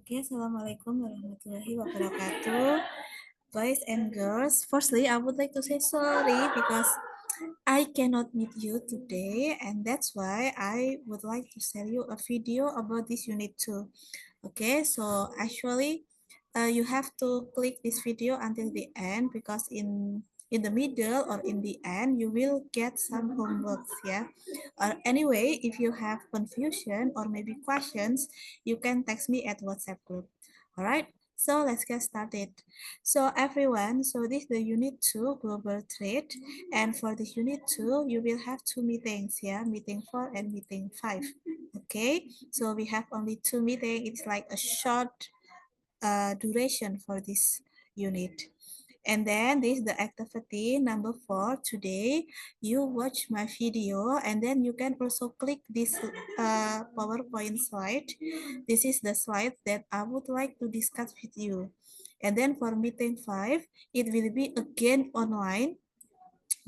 Okay, Assalamualaikum warahmatullahi wabarakatuh. Boys and girls, firstly, I would like to say sorry because I cannot meet you today, and that's why I would like to share you a video about this unit 2. Okay, so actually, you have to click this video until the end because in the middle or in the end you will get some homeworks, yeah. Or anyway, if you have confusion or maybe questions, you can text me at WhatsApp group. All right. So let's get started. So everyone, so this is the unit 2 global trade, and for this unit 2 you will have two meetings, yeah, meeting 4 and meeting 5. Okay, so we have only two meetings. It's like a short duration for this unit. And then this is the activity number 4. Today, you watch my video and then you can also click this PowerPoint slide. This is the slide that I would like to discuss with you. And then for meeting 5, it will be again online.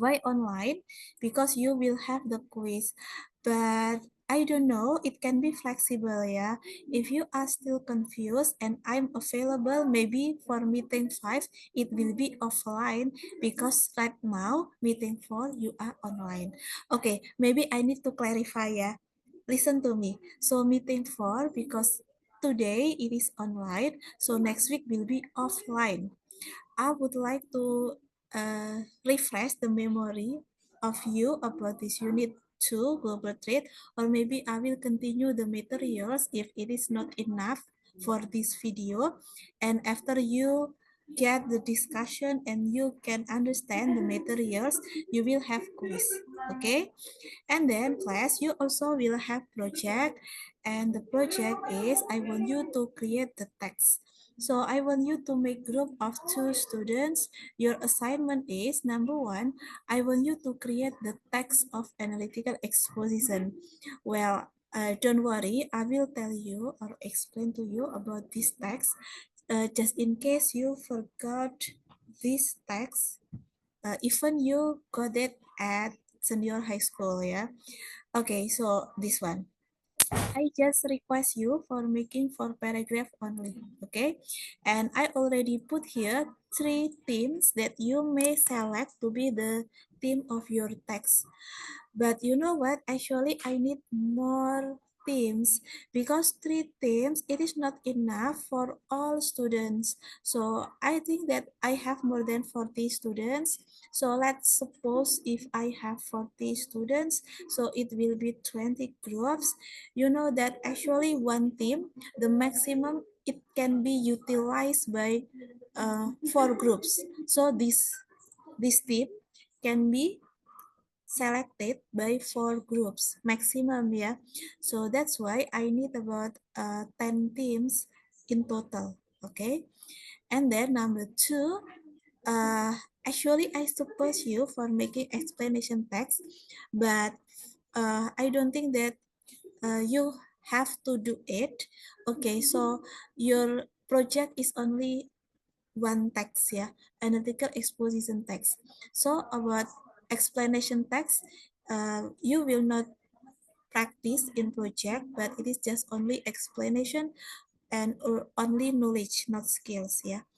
Why online? Because you will have the quiz, but I don't know, it can be flexible, yeah. If you are still confused and I'm available, maybe for meeting 5 it will be offline, because right now meeting 4 you are online. Okay, maybe I need to clarify, yeah. Listen to me. So meeting 4, because today it is online, so next week will be offline. I would like to refresh the memory of you about this unit 2 global trade, or maybe I will continue the materials if it is not enough for this video. And after you get the discussion and you can understand the materials, you will have quiz. Okay, and then class, you also will have project, and the project is I want you to create the text. So I want you to make group of 2 students. Your assignment is number 1, I want you to create the text of analytical exposition. Well, don't worry, I will tell you or explain to you about this text. Just in case you forgot this text, even you got it at senior high school, yeah. Okay, so this one, I just request you for making 4 paragraph only, okay? And I already put here 3 themes that you may select to be the theme of your text. But you know what? Actually, I need more themes, because 3 themes, it is not enough for all students. So I think that I have more than 40 students. So let's suppose if I have 40 students, so it will be 20 groups. You know that actually one theme, the maximum it can be utilized by 4 groups. So this theme can be selected by 4 groups maximum, yeah. So that's why I need about 10 teams in total. Okay, and then number 2, uh actually I suppose you for making explanation text, but I don't think that you have to do it. Okay, so your project is only one text, yeah, analytical exposition text. So about explanation text, you will not practice in project, but it is just only explanation and or only knowledge, not skills, yeah.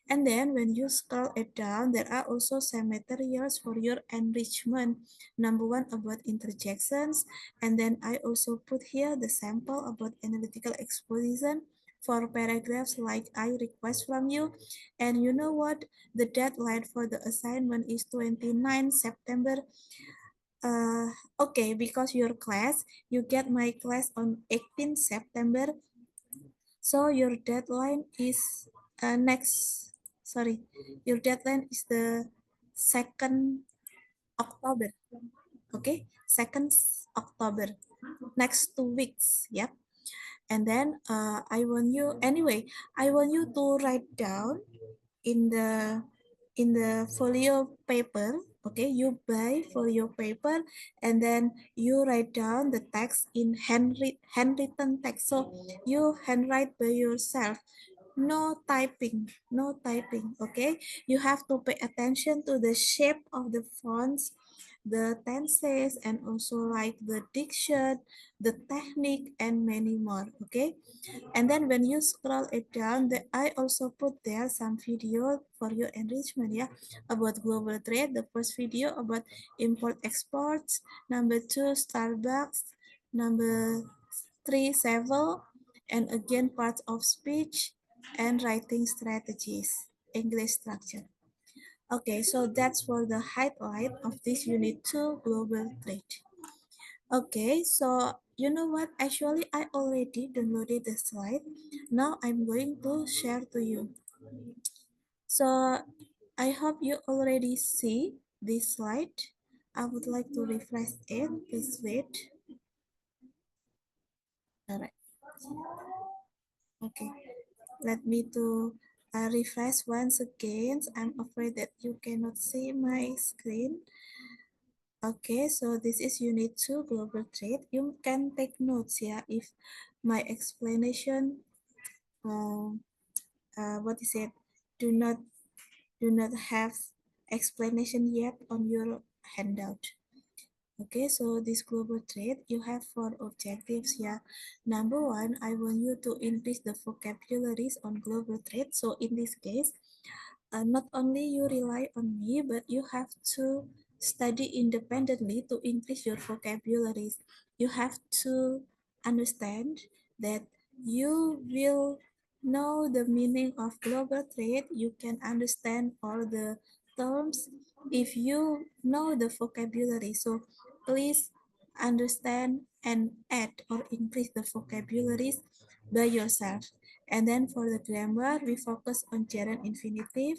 And then when you scroll it down, there are also some materials for your enrichment. Number 1 about interjections, and then I also put here the sample about analytical exposition for paragraphs like I request from you. And you know what? The deadline for the assignment is 29 September. Okay, because your class, you get my class on 18 September. So your deadline is your deadline is the 2nd October. Okay, 2nd October, next 2 weeks. Yep. And then I want you to write down in the folio paper. Okay, you buy folio paper and then you write down the text in handwritten text. So you handwrite by yourself. No typing, no typing. Okay, you have to pay attention to the shape of the fonts, the tenses, and also like the diction, the technique, and many more. Okay, and then when you scroll it down, I also put there some video for your enrichment, yeah, about global trade. The first video about import exports, number two Starbucks, number three Sevel, and again parts of speech and writing strategies, English structure. Okay, so that's for the highlight of this unit 2 global trade. Okay, so you know what? Actually, I already downloaded the slide. Now I'm going to share to you. So I hope you already see this slide. I would like to refresh it. Please wait. All right. Okay. Let me to refresh once again. I'm afraid that you cannot see my screen. Okay, so this is unit 2 global trade. You can take notes here if my explanation what is it, do not have explanation yet on your handout. Okay, so this global trade you have four objectives here. Number one, I want you to increase the vocabularies on global trade. So in this case, not only you rely on me, but you have to study independently to increase your vocabularies. You have to understand that you will know the meaning of global trade. You can understand all the terms if you know the vocabulary. So please understand and add or increase the vocabularies by yourself. And then for the grammar, we focus on gerund infinitive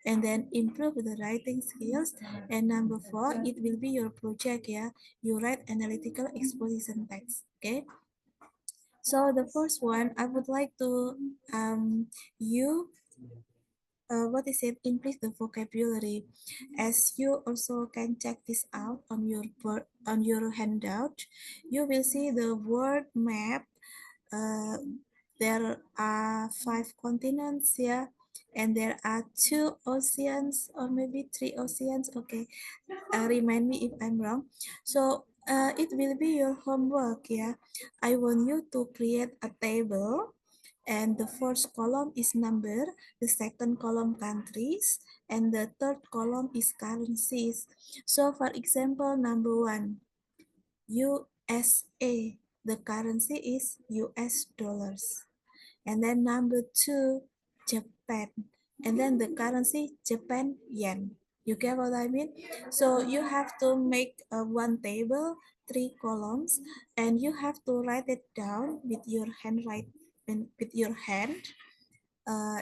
and then improve the writing skills. And number four, it will be your project, yeah. You write analytical exposition text, okay? So the first one, I would like to you what is it, increase the vocabulary, as you also can check this out on your handout. You will see the word map. uh, there are 5 continents here, and there are 2 oceans or maybe 3 oceans. Okay, remind me if I'm wrong. So it will be your homework. Yeah, I want you to create a table, and the first column is number, the second column countries, and the third column is currencies. So for example, number one, USA, the currency is US dollars. And then number two, Japan. And then the currency, Japan yen. You get what I mean? So you have to make one table, 3 columns, and you have to write it down with your with your hand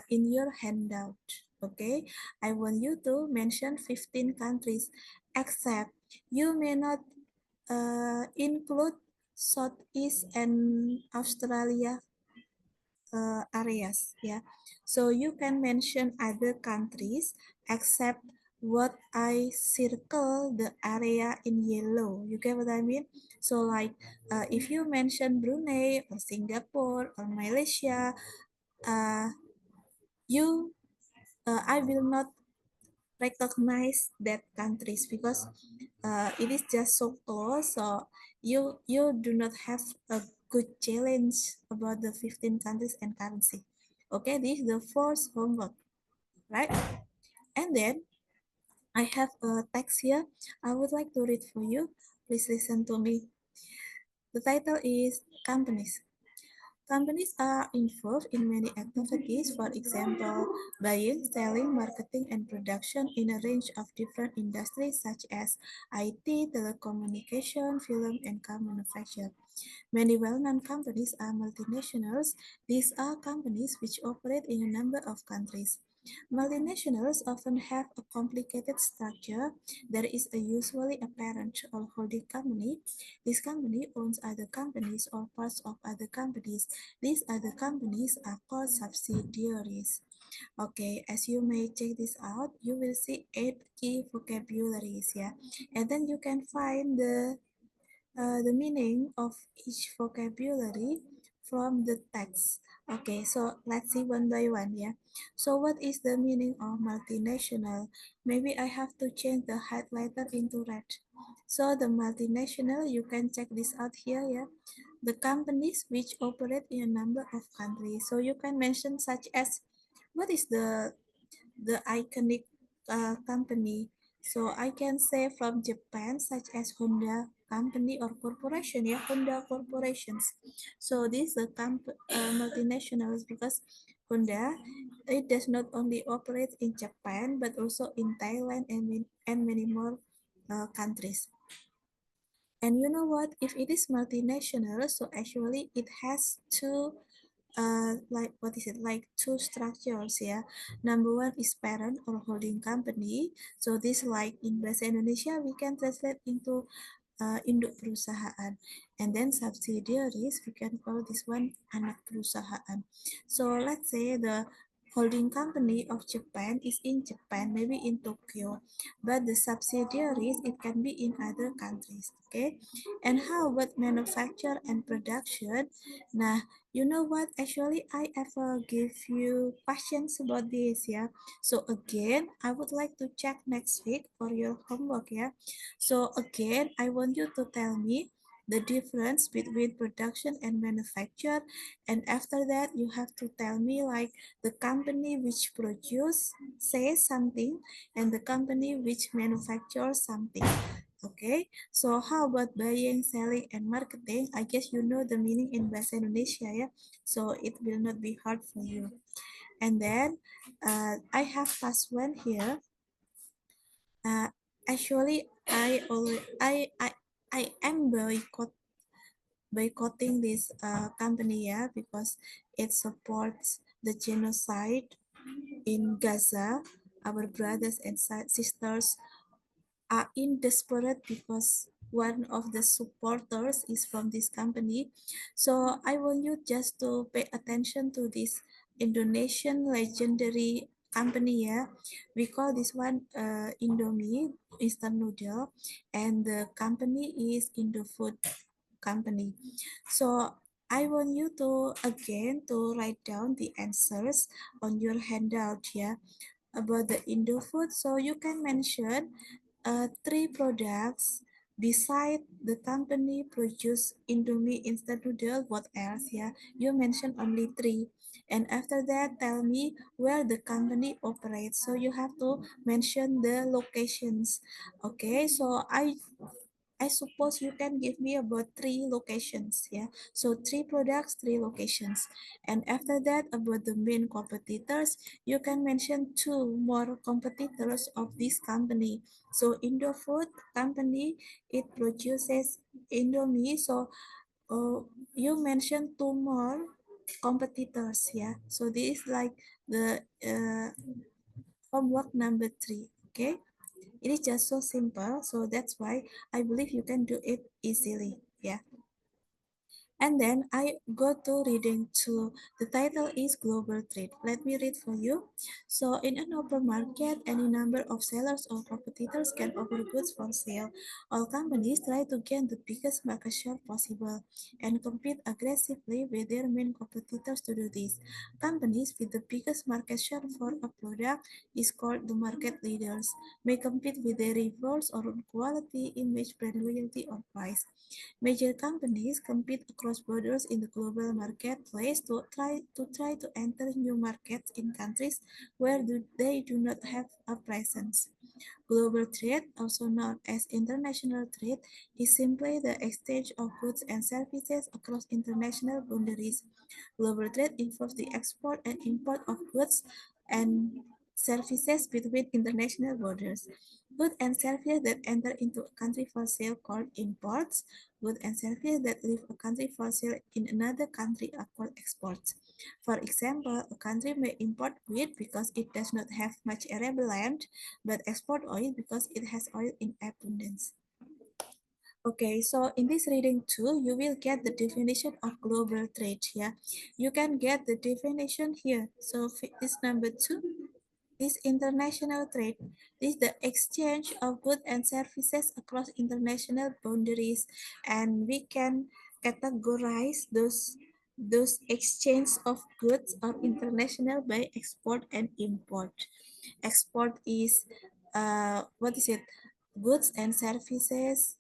in your handout. Okay, I want you to mention 15 countries, except you may not include Southeast and Australia areas. Yeah, so you can mention other countries except what I circle the area in yellow. You get what I mean? So like if you mention Brunei or Singapore or Malaysia, uh, you I will not recognize that countries because it is just so close. So you do not have a good challenge about the 15 countries and currency. Okay, this is the first homework, right? And then I have a text here. I would like to read for you. Please listen to me. The title is Companies. Companies are involved in many activities, for example, buying, selling, marketing, and production in a range of different industries such as IT, telecommunication, film, and car manufacture. Many well-known companies are multinationals. These are companies which operate in a number of countries. Multinationals often have a complicated structure. There is a usually a parent or holding company. This company owns other companies or parts of other companies. These other companies are called subsidiaries. Okay, as you may check this out, you will see 8 key vocabularies, yeah, and then you can find the meaning of each vocabulary from the text. Okay, so let's see one by one, yeah. So what is the meaning of multinational? Maybe I have to change the highlighter into red. So the multinational, you can check this out here, yeah. The companies which operate in a number of countries. So you can mention such as what is the iconic company. So I can say from Japan, such as Honda company or corporation, yeah, Honda corporations. So these are multinationals because Honda, it does not only operate in Japan but also in Thailand and many more countries. And you know what? If it is multinational, so actually it has two like what is it, like two structures, yeah. Number one is parent or holding company. So this, like in bahasa Indonesia we can translate into induk perusahaan, and then subsidiaries we can call this one anak perusahaan. So let's say the holding company of Japan is in Japan, maybe in Tokyo, but the subsidiaries it can be in other countries. Okay, and how about manufacture and production? Nah, you know what? Actually, I ever give you questions about this, yeah. So again, I would like to check next week for your homework, yeah. So again, I want you to tell me the difference between production and manufacture, and after that you have to tell me like the company which produce says something and the company which manufactures something. Okay, so how about buying, selling, and marketing? I guess you know the meaning in Bahasa Indonesia, yeah? So it will not be hard for you. And then I have past one here. Uh, actually, I am boycotting this company, yeah, because it supports the genocide in Gaza. Our brothers and sisters are in desperate because one of the supporters is from this company. So I want you just to pay attention to this Indonesian legendary company, yeah. We call this one Indomie, instant noodle, and the company is Indofood company. So I want you to again to write down the answers on your handout, yeah, about the Indofood. So you can mention three products beside the company produce Indomie instant noodle. What else? Yeah, you mentioned only three, and after that, tell me where the company operates. So you have to mention the locations. Okay, so I suppose you can give me about three locations, yeah. So three products, three locations. And after that, about the main competitors, you can mention two more competitors of this company. So Indofood company, it produces Indomie. So you mentioned two more competitors, yeah. So this is like the homework number three, okay? It is just so simple, so that's why I believe you can do it easily. Yeah. And then I go to reading two. The title is Global Trade. Let me read for you. So, in an open market, any number of sellers or competitors can offer goods for sale. All companies try to gain the biggest market share possible and compete aggressively with their main competitors to do this. Companies with the biggest market share for a product is called the market leaders, may compete with their rivals on quality, image, brand loyalty, or price. Major companies compete across borders in the global marketplace to enter new markets in countries where they do not have a presence. Global trade, also known as international trade, is simply the exchange of goods and services across international boundaries. Global trade involves the export and import of goods and services between international borders. Goods and services that enter into a country for sale called imports. Goods and services that leave a country for sale in another country are called exports. For example, a country may import wheat because it does not have much arable land, but export oil because it has oil in abundance. Okay, so in this reading too, you will get the definition of global trade here. You can get the definition here. So this number two is international trade. This is the exchange of goods and services across international boundaries, and we can categorize those exchange of goods or international by export and import. Export is what is it? goods and services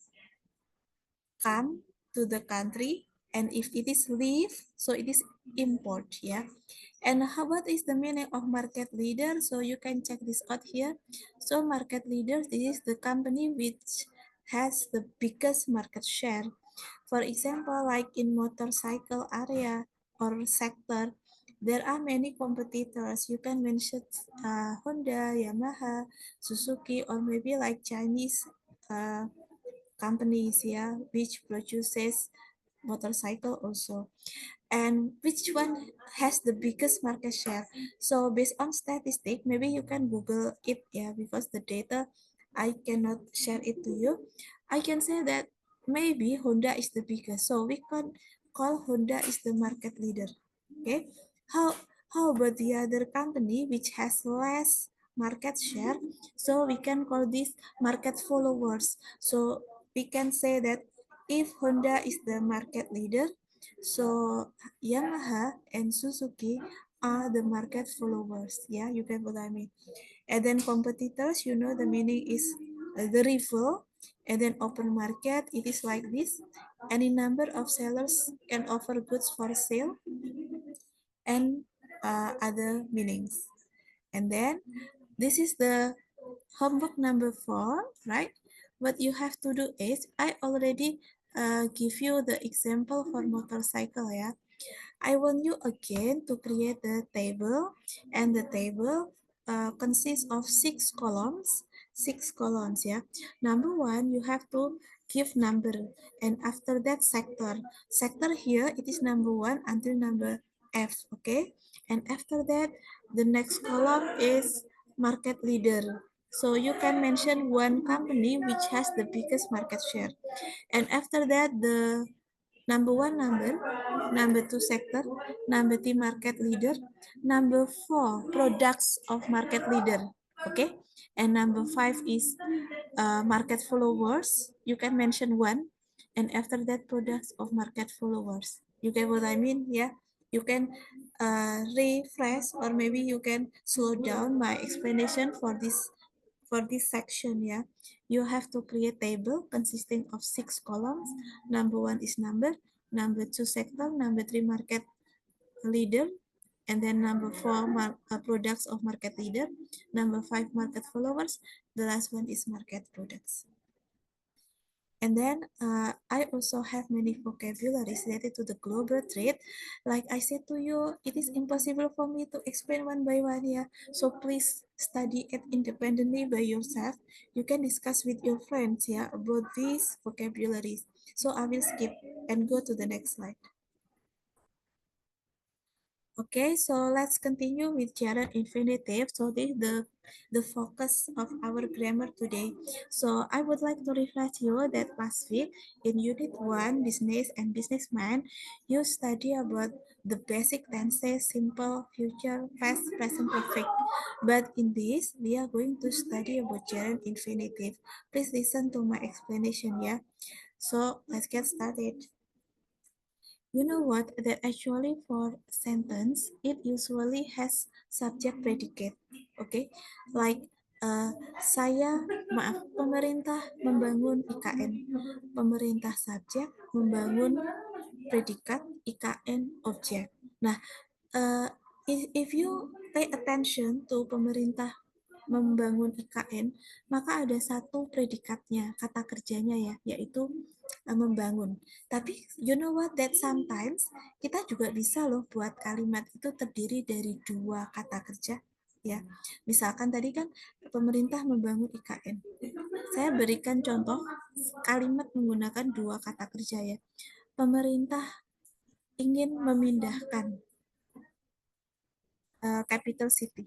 come to the country, and if it is leave, so it is import, yeah. And what is the meaning of market leader? So you can check this out here. So market leader, this is the company which has the biggest market share. For example, like in motorcycle area or sector, there are many competitors. You can mention Honda, Yamaha, Suzuki, or maybe like Chinese companies, yeah, which produces motorcycle also. And which one has the biggest market share? So based on statistic, maybe you can Google it, yeah, because the data I cannot share it to you. I can say that maybe Honda is the biggest, so we can call Honda is the market leader. Okay, how how about the other company which has less market share? So we can call this market followers. So we can say that if Honda is the market leader, so Yamaha and Suzuki are the market followers. Yeah, you get what I mean. And then competitors, you know, the meaning is the rival. And then open market, it is like this. Any number of sellers can offer goods for sale and other meanings. And then this is the homework number 4, right? What you have to do is, I already give you the example for motorcycle, yeah. I want you again to create the table, and the table consists of 6 columns. 6 columns, yeah. Number 1, you have to give number, and after that sector. Sector here, it is number 1 until number F, okay? And after that, the next column is market leader. So you can mention one company which has the biggest market share. And after that, the number 1 number, number 2 sector, number 3 market leader, number 4 products of market leader, okay? And number 5 is market followers. You can mention one, and after that products of market followers. You get what I mean? Yeah. You can refresh, or maybe you can slow down my explanation for this section, yeah. You have to create table consisting of 6 columns. Number 1 is number 2 sector, number 3 market leader, and then number 4 products of market leader, number 5 market followers, the last one is market products. And then I also have many vocabularies related to the global trade. Like I said to you, it is impossible for me to explain one by one here. So please study it independently by yourself. You can discuss with your friends here about these vocabularies. So I will skip and go to the next slide. Okay, so let's continue with gerund infinitive. So this is the focus of our grammar today. So I would like to refresh you that last week in Unit 1, Business and Businessman, you study about the basic tenses, simple, future, past, present, perfect. But in this, we are going to study about gerund infinitive. Please listen to my explanation, yeah? So let's get started. You know what? That actually for sentence, it usually has subject predicate. Okay, like saya, maaf, pemerintah membangun IKN. Pemerintah subjek, membangun predikat, IKN objek. Nah, if you pay attention to pemerintah membangun IKN, maka ada satu predikatnya, kata kerjanya ya, yaitu membangun. Tapi you know what, that sometimes kita juga bisa loh buat kalimat itu terdiri dari 2 kata kerja. Ya, misalkan tadi kan pemerintah membangun IKN. Saya berikan contoh kalimat menggunakan 2 kata kerja ya. Pemerintah ingin memindahkan capital city.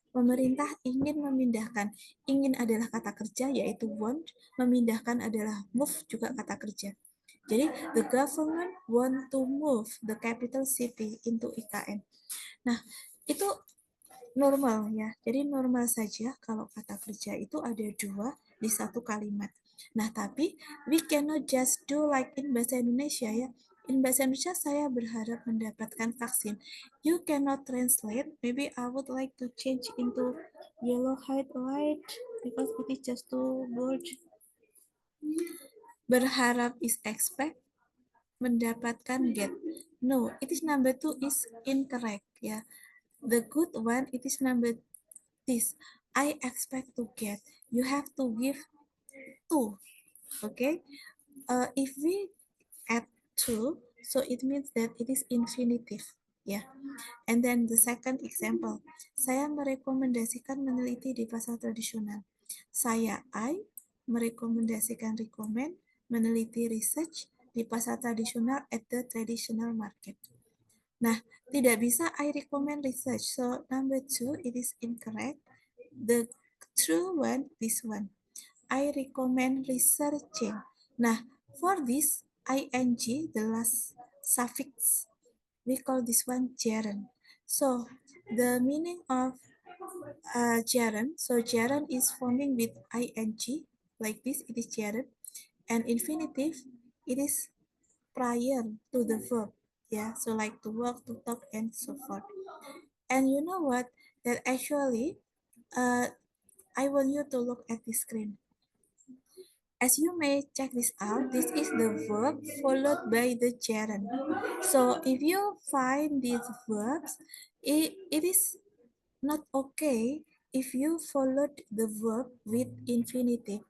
Pemerintah ingin memindahkan. Ingin adalah kata kerja, yaitu want. Memindahkan adalah move, juga kata kerja. Jadi, the government want to move the capital city into IKN. Nah, itu normal ya. Jadi, normal saja kalau kata kerja itu ada 2 di satu kalimat. Nah, tapi we cannot just do like in bahasa Indonesia ya. In bahasa Indonesia, saya berharap mendapatkan vaksin. You cannot translate. Maybe I would like to change into yellow highlight because it is just too bold. Berharap is expect, mendapatkan get. No, it is number two is incorrect. Yeah, the good one it is number this. I expect to get. You have to give two. Okay. If we add two, so it means that it is infinitive. Yeah. And then the second example, saya merekomendasikan meneliti di pasar tradisional. I merekomendasikan meneliti research di pasar tradisional at the traditional market. Nah, tidak bisa I recommend research. So number two, it is incorrect. The true one, this one. I recommend researching. Nah, for this ing, the last suffix, we call this one gerund. So the meaning of gerund, so gerund is forming with ing, like this, it is gerund, and infinitive, it is prior to the verb. Yeah, so like to walk, to talk, and so forth. And you know what? That actually, I want you to look at the screen. As you may check this out, this is the verb followed by the gerund. So if you find these verbs, it is not okay if you followed the verb with infinitive.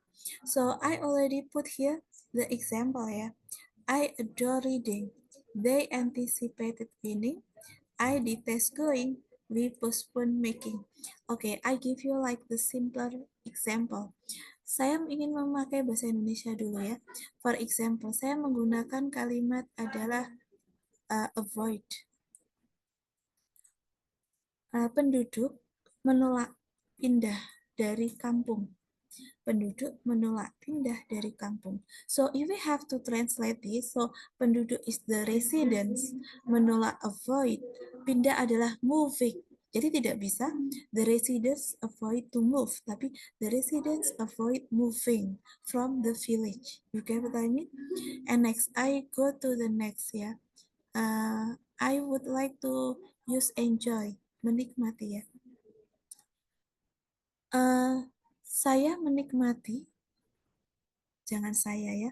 So I already put here the example. Yeah, I adore reading. They anticipated winning. I detest going. We postpone making. Okay, I give you like the simpler example. Saya ingin memakai bahasa Indonesia dulu ya. For example, saya menggunakan kalimat adalah avoid. Penduduk menolak pindah dari kampung. Penduduk menolak pindah dari kampung. So if we have to translate this, so penduduk is the residents, menolak avoid, pindah adalah moving. Jadi tidak bisa the residents avoid to move, tapi the residents avoid moving from the village. You get what I mean? And next, I go to the next ya. I would like to use enjoy, menikmati ya. Saya menikmati, jangan saya ya.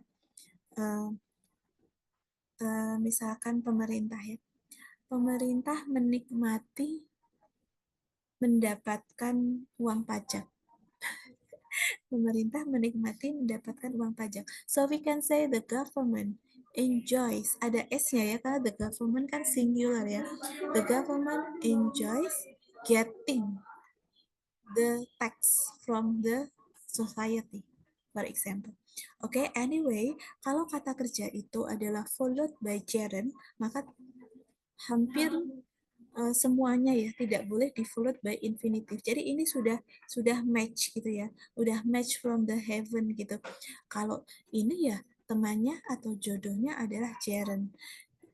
Misalkan pemerintah ya. Pemerintah menikmati mendapatkan uang pajak. Pemerintah menikmati mendapatkan uang pajak. So we can say the government enjoys. Ada S-nya ya, karena the government kan singular ya. The government enjoys getting the tax from the society, for example. Oke, anyway, kalau kata kerja itu adalah followed by gerund, maka hampir semuanya ya tidak boleh di followed by infinitive. Jadi ini sudah match gitu ya, udah match from the heaven gitu. Kalau ini ya temannya atau jodohnya adalah gerund.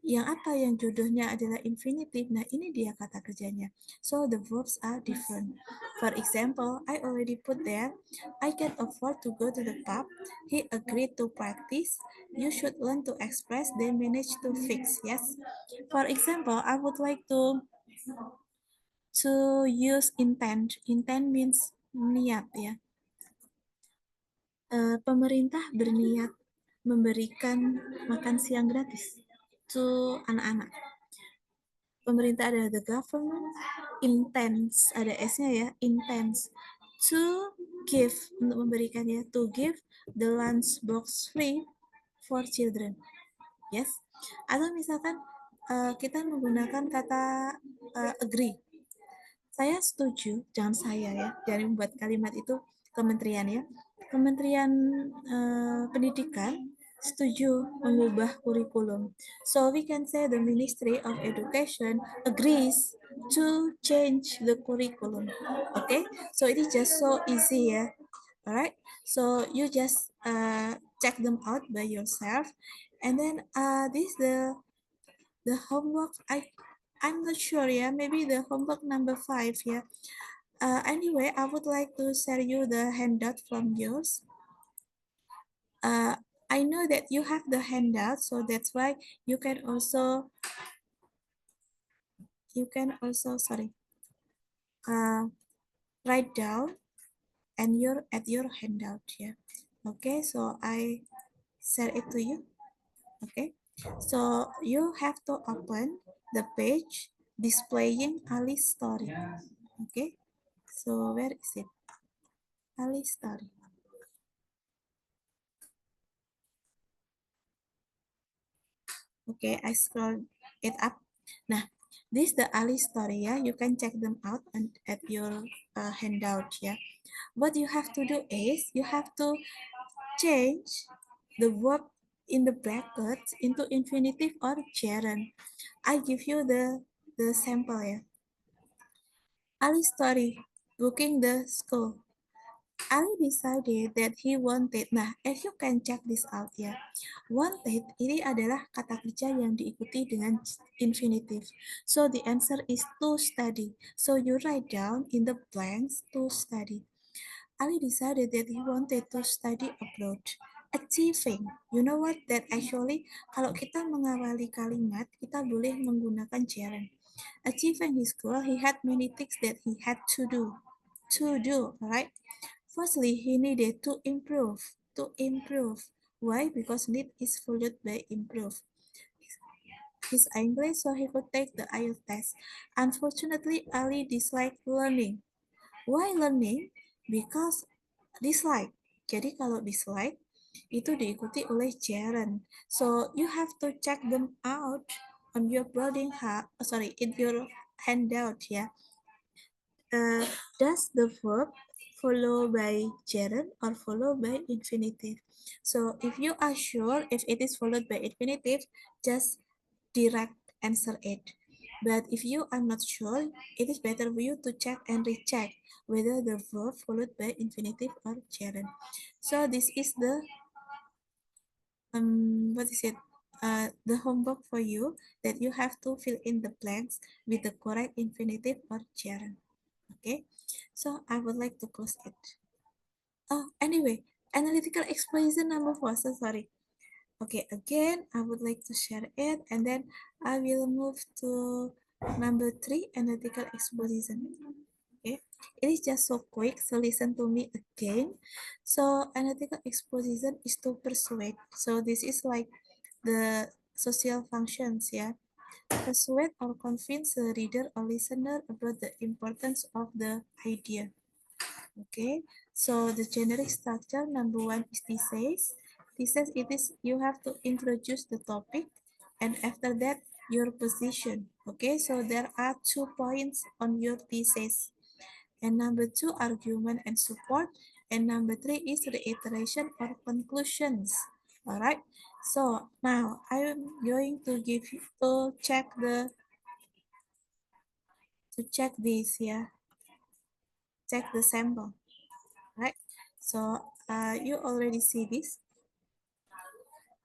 Yang apa yang jodohnya adalah infinitive. Nah, ini dia kata kerjanya. So the verbs are different. For example, I already put there, I can afford to go to the pub. He agreed to practice. You should learn to express. They managed to fix. Yes. For example, I would like to use intent. Intent means niat ya. Pemerintah berniat memberikan makan siang gratis to anak-anak. Pemerintah adalah the government, intends, ada S-nya ya, intends to give, untuk memberikan ya, to give the lunch box free for children. Yes. Atau misalkan kita menggunakan kata agree. Saya setuju, jangan saya ya, jangan membuat kalimat itu kementerian ya. Kementerian Pendidikan setuju mengubah kurikulum. So we can say the Ministry of Education agrees to change the curriculum. Okay, so it is just so easy ya. Alright, so you just check them out by yourself, and then this the homework. I'm not sure. Yeah, maybe the homework number 5. Yeah. Anyway, I would like to share you the handout from yours. I know that you have the handout, so that's why you can also sorry write down and your at your handout. Yeah. Okay, so I share it to you. Okay, so you have to open the page displaying Ali's story. Okay, so where is it? Ali's story. Okay, I scroll it up. Nah, this the Ali story, yeah. You can check them out and at your handout, yeah. What you have to do is you have to change the verb in the brackets into infinitive or gerund. I give you the sample, yeah. Ali story, booking the school. Ali decided that he wanted. Nah, as you can check this out ya. Wanted ini adalah kata kerja yang diikuti dengan infinitive. So the answer is to study. So you write down in the blanks to study. Ali decided that he wanted to study abroad. Achieving. You know what? That actually kalau kita mengawali kalimat, kita boleh menggunakan gerund. Achieving his goal, he had many things that he had to do. To do, right? Firstly, he needed to improve. To improve. Why? Because need is followed by improve. His English, so he could take the IELTS test. Unfortunately, Ali disliked learning. Why learning? Because dislike. Jadi kalau dislike itu diikuti oleh gerund. So you have to check them out on your boarding in your handout ya. Does the verb follow by gerund or follow by infinitive? So if you are sure if it is followed by infinitive, just direct answer it. But if you are not sure, it is better for you to check and recheck whether the verb followed by infinitive or gerund. So this is the what is it? The homework for you that you have to fill in the blanks with the correct infinitive or gerund. Okay, so I would like to close it. Oh, anyway, analytical explanation number 4. So sorry. Okay, again, I would like to share it and then I will move to number 3, analytical exposition. Okay, it is just so quick, so listen to me again. So, analytical exposition is to persuade. So, this is like the social functions, yeah. Persuade or convince the reader or listener about the importance of the idea. Okay, so the generic structure number 1 is thesis. Thesis it is you have to introduce the topic and after that your position. Okay, so there are 2 points on your thesis. And number 2 argument and support. And number 3 is reiteration or conclusions. Alright, so now I'm going to give you to check this, yeah, check the sample. Right, so you already see this.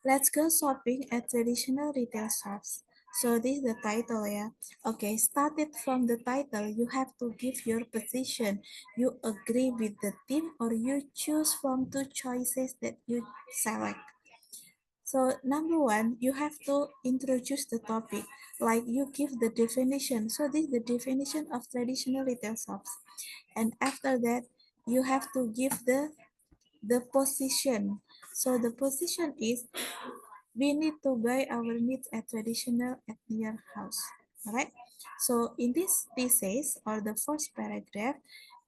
Let's go shopping at traditional retail shops. So this is the title, yeah. Okay, started from the title, you have to give your position. You agree with the theme or you choose from 2 choices that you select. So number 1, you have to introduce the topic, like you give the definition. So this is the definition of traditional retail shops. And after that, you have to give the position. So the position is we need to buy our needs at traditional at near house. Alright. So in this thesis or the first paragraph,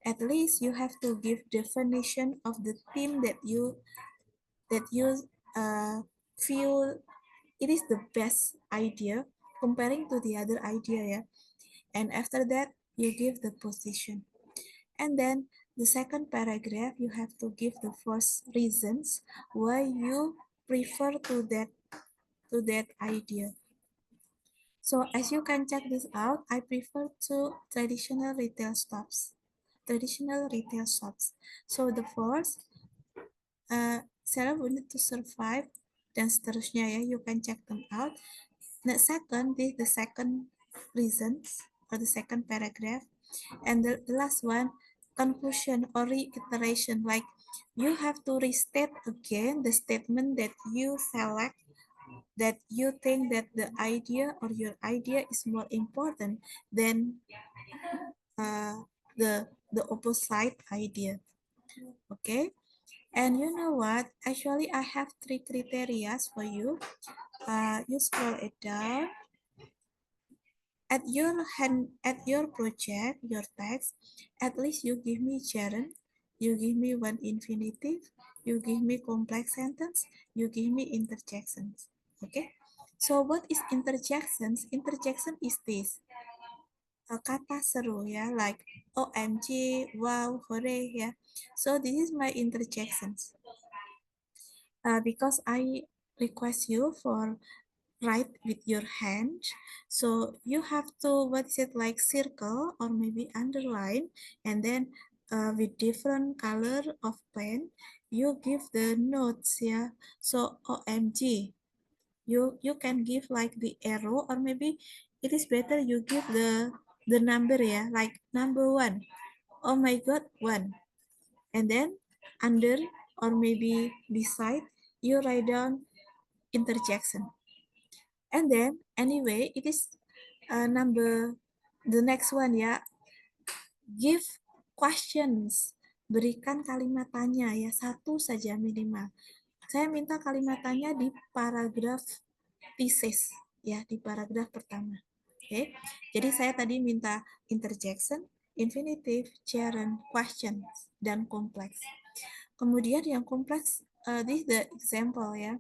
at least you have to give definition of the theme that you feel it is the best idea comparing to the other idea, yeah. And after that, you give the position. And then the second paragraph, you have to give the first reasons why you prefer to that idea. So as you can check this out, I prefer to traditional retail shops. Traditional retail shops. So the first, seller will need to survive dan seterusnya ya. You can check them out. The second, this the second reasons or the second paragraph. And the last one, conclusion or reiteration, like you have to restate again the statement that you select, that you think that the idea or your idea is more important than uh, the opposite idea. Okay, And you know what? Actually, I have 3 criteria for you. You scroll it down. At your project, your text, at least you give me gerund, you give me one infinitive, you give me complex sentence, you give me interjections. Okay? So what is interjections? Interjection is this. Kata seru ya, like OMG, wow, hooray ya. So this is my interjections. Because I request you for write with your hand. So you have to, what is it, like circle or maybe underline, and then with different color of pen, you give the notes, yeah. So OMG, you can give like the arrow, or maybe it is better you give the number, yeah, like number one. Oh my god, one. And then under or maybe beside, you write down interjection. And then anyway, it is number the next one ya. Give questions. Berikan kalimat tanya ya, satu saja minimal. Saya minta kalimat tanya di paragraf thesis ya, di paragraf pertama. Oke. Jadi saya tadi minta interjection, infinitive, gerund, questions, dan kompleks. Kemudian yang kompleks, this is the example ya.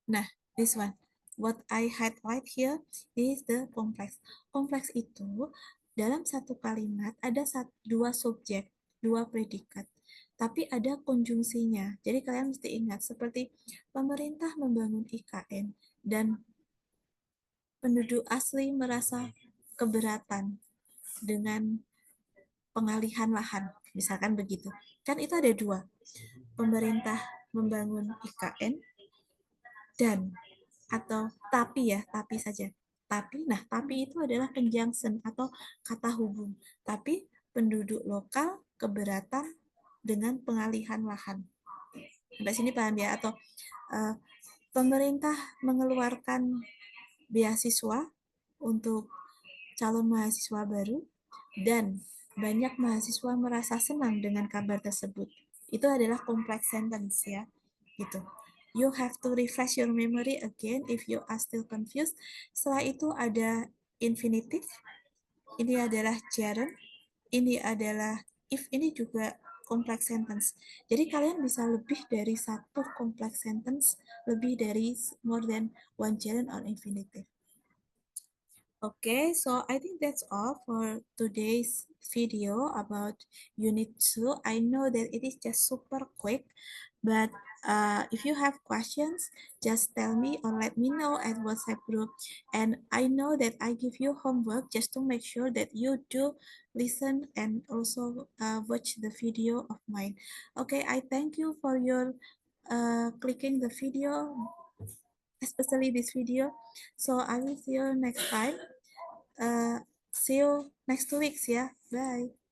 Nah, this one. What I highlight here is the kompleks. Kompleks itu dalam satu kalimat ada dua subjek, dua predikat. Tapi ada konjungsinya. Jadi kalian mesti ingat seperti pemerintah membangun IKN dan penduduk asli merasa keberatan dengan pengalihan lahan. Misalkan begitu. Kan itu ada dua. Pemerintah membangun IKN dan atau tapi ya, tapi saja. Tapi, nah tapi itu adalah conjunction atau kata hubung. Tapi penduduk lokal keberatan dengan pengalihan lahan. Sampai sini paham ya? Atau uh, pemerintah mengeluarkan beasiswa untuk calon mahasiswa baru dan banyak mahasiswa merasa senang dengan kabar tersebut. Itu adalah complex sentence ya, gitu. You have to refresh your memory again if you are still confused. Setelah itu ada infinitive, ini adalah gerund, ini adalah if, ini juga complex sentence. Jadi kalian bisa lebih dari satu complex sentence, lebih dari more than one gerund or infinitive. Okay, so I think that's all for today's video about Unit 2. I know that it is just super quick, but if you have questions, just tell me or let me know at WhatsApp group. And I know that I give you homework just to make sure that you do listen and also watch the video of mine. Okay, I thank you for your clicking the video, especially this video. So I will see you next time. See you next 2 weeks ya. Bye.